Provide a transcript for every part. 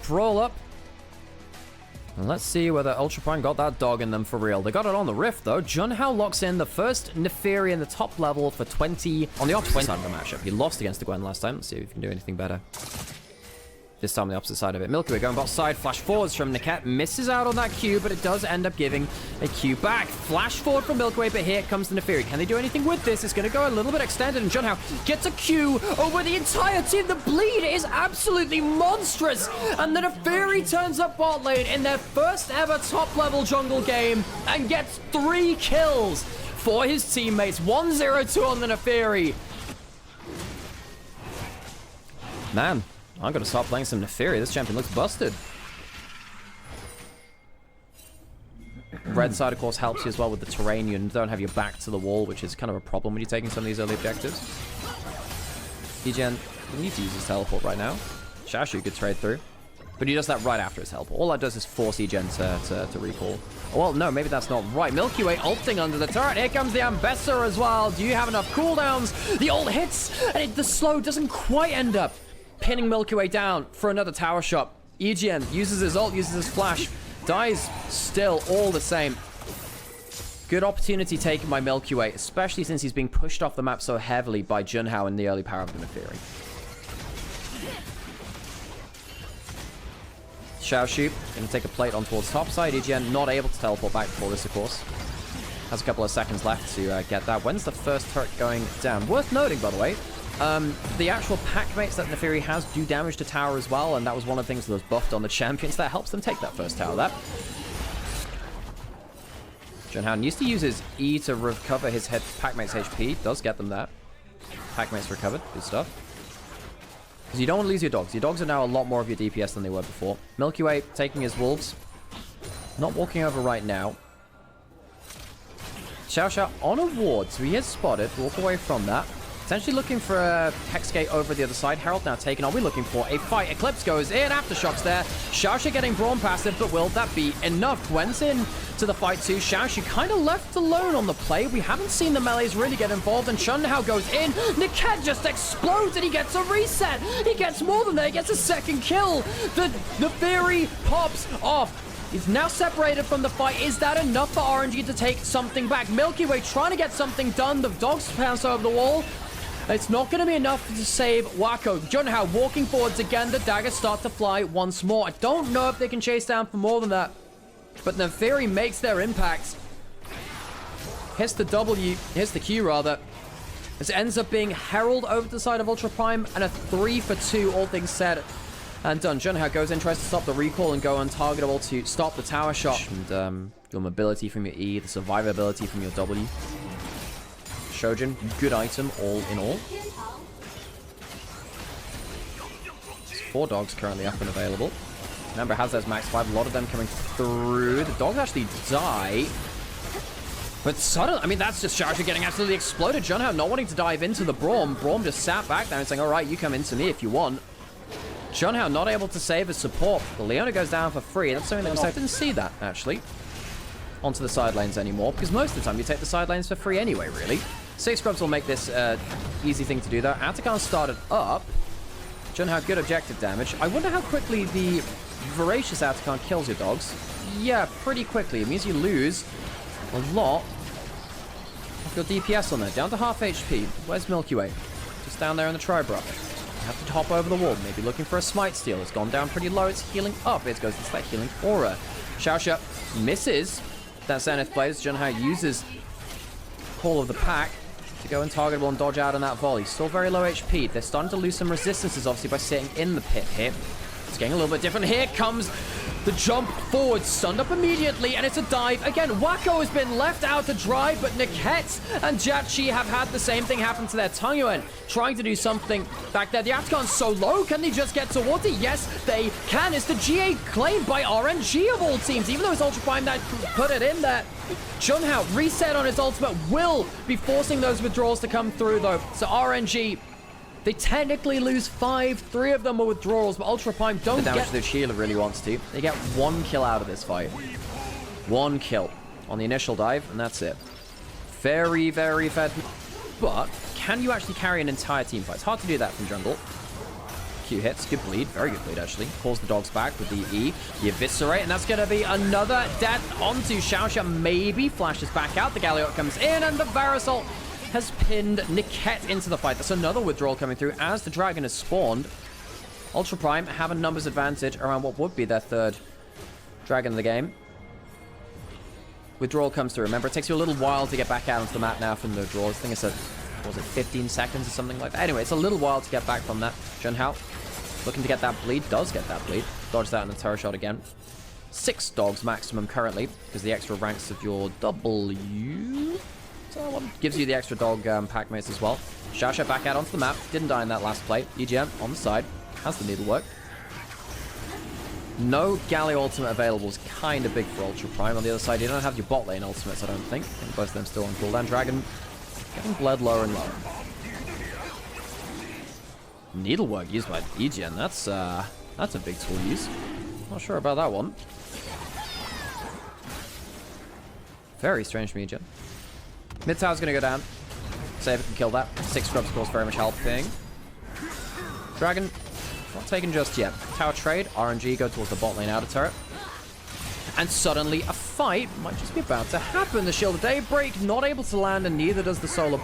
Roll up. And let's see whether Ultra Prime got that dog in them for real. They got it on the Rift, though. Junhao locks in the first Neferi in the top level for 20 on the opposite side of the matchup. He lost against the Gwen last time. Let's see if he can do anything better. This time on the opposite side of it. Milky Way going bot side. Flash forwards from Niket. Misses out on that Q, but it does end up giving a Q back. Flash forward from Milky Way, but here comes the Neferi. Can they do anything with this? It's going to go a little bit extended, and Junhao gets a Q over the entire team. The bleed is absolutely monstrous, and the Neferi turns up bot lane in their first ever top level jungle game and gets 3 kills for his teammates. 1-0-2 on the Neferi. Man, I'm going to start playing some Neferi. This champion looks busted. Red side, of course, helps you as well with the terrain. You don't have your back to the wall, which is kind of a problem when you're taking some of these early objectives. EGen needs to use his teleport right now. Shashu could trade through, but he does that right after his teleport. All that does is force EGen to recall. Well, no, maybe that's not right. Milky Way ulting under the turret. Here comes the Ambessa as well. Do you have enough cooldowns? The ult hits, and the slow doesn't quite end up pinning Milky Way down for another tower shot. EGen uses his ult, uses his flash, dies still all the same. Good opportunity taken by Milky Way, especially since he's being pushed off the map so heavily by Junhao in the early power of the Neferi. Xiaoshu going to take a plate on towards top side. EGen not able to teleport back before this, of course. Has a couple of seconds left to get that. When's the first turret going down? Worth noting, by the way, the actual pack mates that Neferi has do damage to tower as well, and that was one of the things that was buffed on the champions that helps them take that first tower. That Junhao needs to use his E to recover his pack mate's HP. Does get them that. Pack mate's recovered. Good stuff. Because you don't want to lose your dogs. Your dogs are now a lot more of your DPS than they were before. Milky Way taking his wolves. Not walking over right now. Xiao Xiao on a ward, so he is spotted. Walk away from that. Essentially looking for a Hex Gate over the other side. Herald now taken on. We're looking for a fight. Eclipse goes in. Aftershocks there. Xiaoshu getting Brawn passive, but will that be enough? Gwen's in to the fight too. Xiaoshu kind of left alone on the play. We haven't seen the melees really get involved, and Junhao goes in. Niket just explodes, and he gets a reset. He gets more than that. He gets a second kill. The Neferi pops off. He's now separated from the fight. Is that enough for RNG to take something back? Milky Way trying to get something done. The dogs pounce over the wall. It's not going to be enough to save Wako. Junhao walking forwards again. The daggers start to fly once more. I don't know if they can chase down for more than that. But Neferi makes their impact. Hits the W. Hits the Q, rather. This ends up being Herald over to the side of Ultra Prime. And a 3-for-2, all things said and done. Junhao goes in, tries to stop the recall and go untargetable to stop the tower shot. And your mobility from your E. The survivability from your W. Shojin, good item, all in all. There's 4 dogs currently up and available. Remember, has those max 5, a lot of them coming through. The dogs actually die. But suddenly, I mean, that's just Xiaoshu getting absolutely exploded. Junhao not wanting to dive into the Braum. Braum just sat back there and saying, all right, you come into me if you want. Junhao not able to save his support. The Leona goes down for free. That's something that we didn't see that, actually, onto the side lanes anymore, because most of the time you take the side lanes for free anyway, really. 6 scrubs will make this easy thing to do, though. Atakan started up. Junhao, good objective damage. I wonder how quickly the Voracious Atakan kills your dogs. Yeah, pretty quickly. It means you lose a lot of your DPS on there. Down to half HP. Where's Milky Way? Just down there in the Tribra. You have to hop over the wall. Maybe looking for a Smite Steal. It's gone down pretty low. It's healing up. It goes into that healing aura. Xiaoshu misses that Zenith Blaze. Junhao uses Call of the Pack to go untargetable and dodge out on that volley. Still very low HP. They're starting to lose some resistances, obviously, by sitting in the pit here. It's getting a little bit different. Here comes the jump forward, stunned up immediately, and it's a dive. Again, Wako has been left out to dry, but Niket and Jatchi have had the same thing happen to their Tangyuan, trying to do something back there. The Atakan's so low, can they just get towards it? Yes, they can. It's the GA claim by RNG of all teams, even though it's Ultra Prime that put it in there. Junhao, reset on his ultimate, will be forcing those withdrawals to come through, though. So RNG, they technically lose 5. 3 of them are withdrawals, but Ultra Prime don't get the damage that Sheila really wants to. They get 1 kill out of this fight. 1 kill on the initial dive, and that's it. Very, very fed. But can you actually carry an entire team fight? It's hard to do that from jungle. Q hits. Good bleed. Very good bleed, actually. Pulls the dogs back with the E. The Eviscerate. And that's going to be another death onto Xiaoxia. Maybe flashes back out. The Galliot comes in. And the Varus ult has pinned Niket into the fight. That's another withdrawal coming through as the Dragon has spawned. Ultra Prime have a numbers advantage around what would be their third Dragon of the game. Withdrawal comes through. Remember, it takes you a little while to get back out onto the map now from the withdrawal. I think it's was it 15 seconds or something like that? Anyway, it's a little while to get back from that. Junhao looking to get that bleed. Does get that bleed. Dodge that in the turret shot again. 6 dogs maximum currently because the extra ranks of your W. So one gives you the extra dog pack mates as well. Xiaoxia back out onto the map. Didn't die in that last play. EGM on the side. Has the needlework. No Galio ultimate available is kind of big for Ultra Prime. On the other side, you don't have your bot lane ultimates, I don't think. Both of them still on cooldown. Dragon getting bled lower and lower. Needlework used by EGN. That's a big tool to use. Not sure about that one. Very strange from EGN. Mid tower's gonna go down. Saber can kill that. 6 scrubs, of course, very much helping. Dragon not taken just yet. Tower trade. RNG go towards the bot lane outer turret. And suddenly a fight might just be about to happen. The Shield of Daybreak not able to land, and neither does the Solar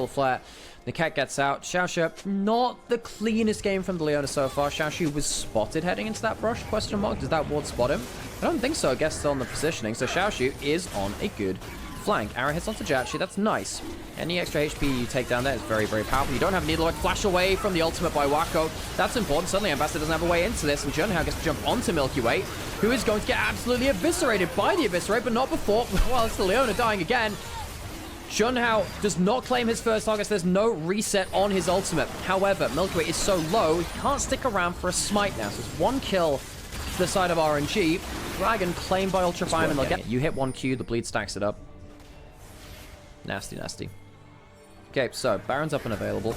Flare. The cat gets out. Xiaoxia, not the cleanest game from the Leona so far. Xiaoxia was spotted heading into that brush, question mark. Does that ward spot him? I don't think so. I guess still on the positioning. So Xiaoxia is on a good flank. Arrow hits onto Jachi. That's nice. Any extra HP you take down there is very, very powerful. You don't have Needlework. Flash away from the ultimate by Wako. That's important. Suddenly Ambassador doesn't have a way into this, and Junhao gets to jump onto Milky Way, who is going to get absolutely eviscerated by the Eviscerate, but not before. Well, it's the Leona dying again. Junhao does not claim his first target, so there's no reset on his ultimate. However, Milky Way is so low, he can't stick around for a smite now. So it's 1 kill to the side of RNG. Dragon claimed by Ultra Prime, and they'll get it. You hit 1 Q, the bleed stacks it up. Nasty, nasty. Okay, so Baron's up and available.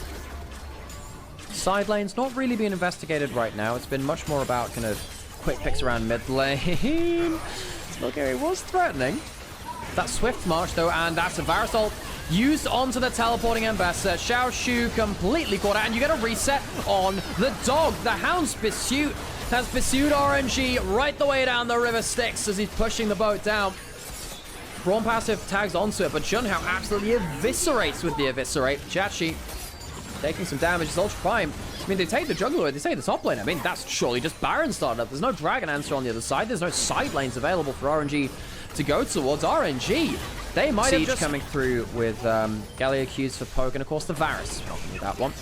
Side lane's not really being investigated right now. It's been much more about kind of quick picks around mid lane. Okay, he was threatening. That swift march though, and that's a Varus ult used onto the teleporting Ambassador. Xiaoxia completely caught out, and you get a reset on the dog. The Hound's pursuit has pursued RNG right the way down the river Styx as he's pushing the boat down. Brawn passive tags onto it, but Junhao absolutely eviscerates with the Eviscerate. Jachi taking some damage. It's Ultra Prime. I mean, they take the jungler, they take the top lane. I mean, that's surely just Baron started up. There's no Dragon answer on the other side. There's no side lanes available for RNG to go towards. RNG, they might have just coming through with Gallia Qs for poke, and of course the Varus helping with that one.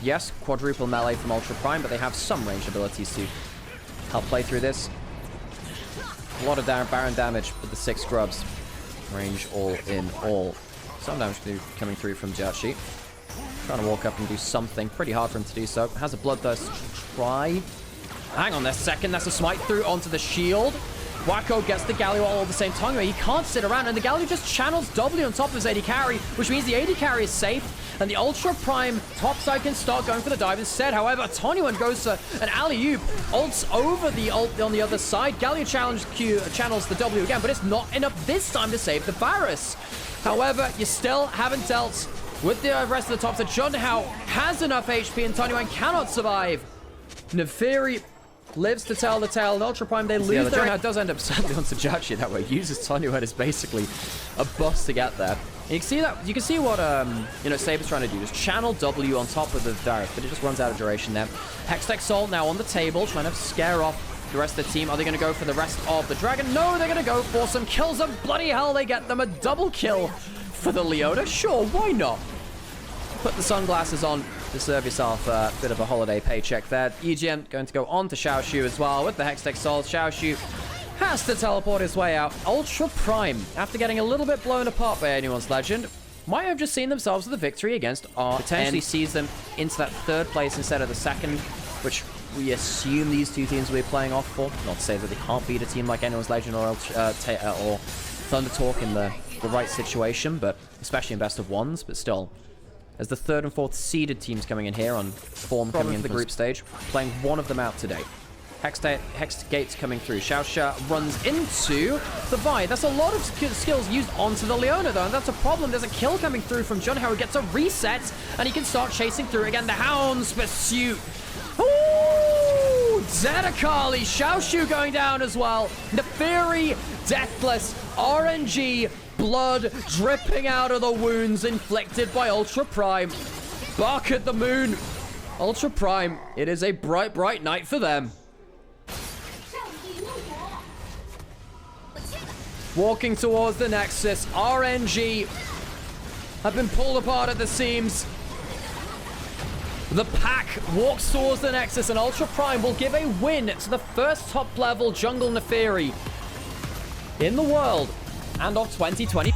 Yes, quadruple melee from Ultra Prime, but they have some range abilities to help play through this. A lot of Baron damage with the 6 scrubs. Range all in all. Some damage coming through from Jachi. Trying to walk up and do something. Pretty hard for him to do so. Has a Bloodthirst to try. Hang on a second. That's a smite through onto the shield. Wako gets the Galio all at the same time. He can't sit around, and the Galio just channels W on top of his AD carry, which means the AD carry is safe, and the Ultra Prime top side can start going for the dive instead. However, Tonyuan goes for an alley-oop, ults over the ult on the other side. Galio channels the W again, but it's not enough this time to save the Varus. However, you still haven't dealt with the rest of the top side. Junhao has enough HP, and Tonyuan cannot survive. Neferi lives to tell the tale, and Ultra Prime, they lose their... Junhao does end up sadly onto Jachi that way. Uses Tonyuan as basically a bus to get there. And you can see that, you can see what, Saber's trying to do. Just channel W on top of the Darius, but it just runs out of duration there. Hextech Soul now on the table, trying to scare off the rest of the team. Are they going to go for the rest of the Dragon? No, they're going to go for some kills, and bloody hell, they get them a double kill for the Leona. Sure, why not? Put the sunglasses on to serve yourself a bit of a holiday paycheck there. EGM going to go on to Xiaoxia as well with the Hextech Soul. Xiaoxia has to teleport his way out. Ultra Prime, after getting a little bit blown apart by anyone's legend, might have just seen themselves with a victory against RNG. Potentially sees them into that 3rd place instead of the 2nd, which we assume these two teams will be playing off for. Not to say that they can't beat a team like anyone's legend or Thunder Talk in the right situation, but especially in best of ones, but still. As the 3rd and 4th seeded teams coming in here on form coming in the group stage, playing one of them out today. Hex Gates coming through. Xiaoxia runs into the Vi. That's a lot of skills used onto the Leona though, and that's a problem. There's a kill coming through from Junhao, who gets a reset, and he can start chasing through again. The Hound's pursuit. Ooh! Zedakali, Xiaoshu going down as well. Neferi, deathless, RNG, blood dripping out of the wounds inflicted by Ultra Prime. Bark at the moon. Ultra Prime, it is a bright, bright night for them. Walking towards the Nexus, RNG have been pulled apart at the seams. The pack walks towards the Nexus, and Ultra Prime will give a win to the first top-level jungle Neferi in the world and of 2020.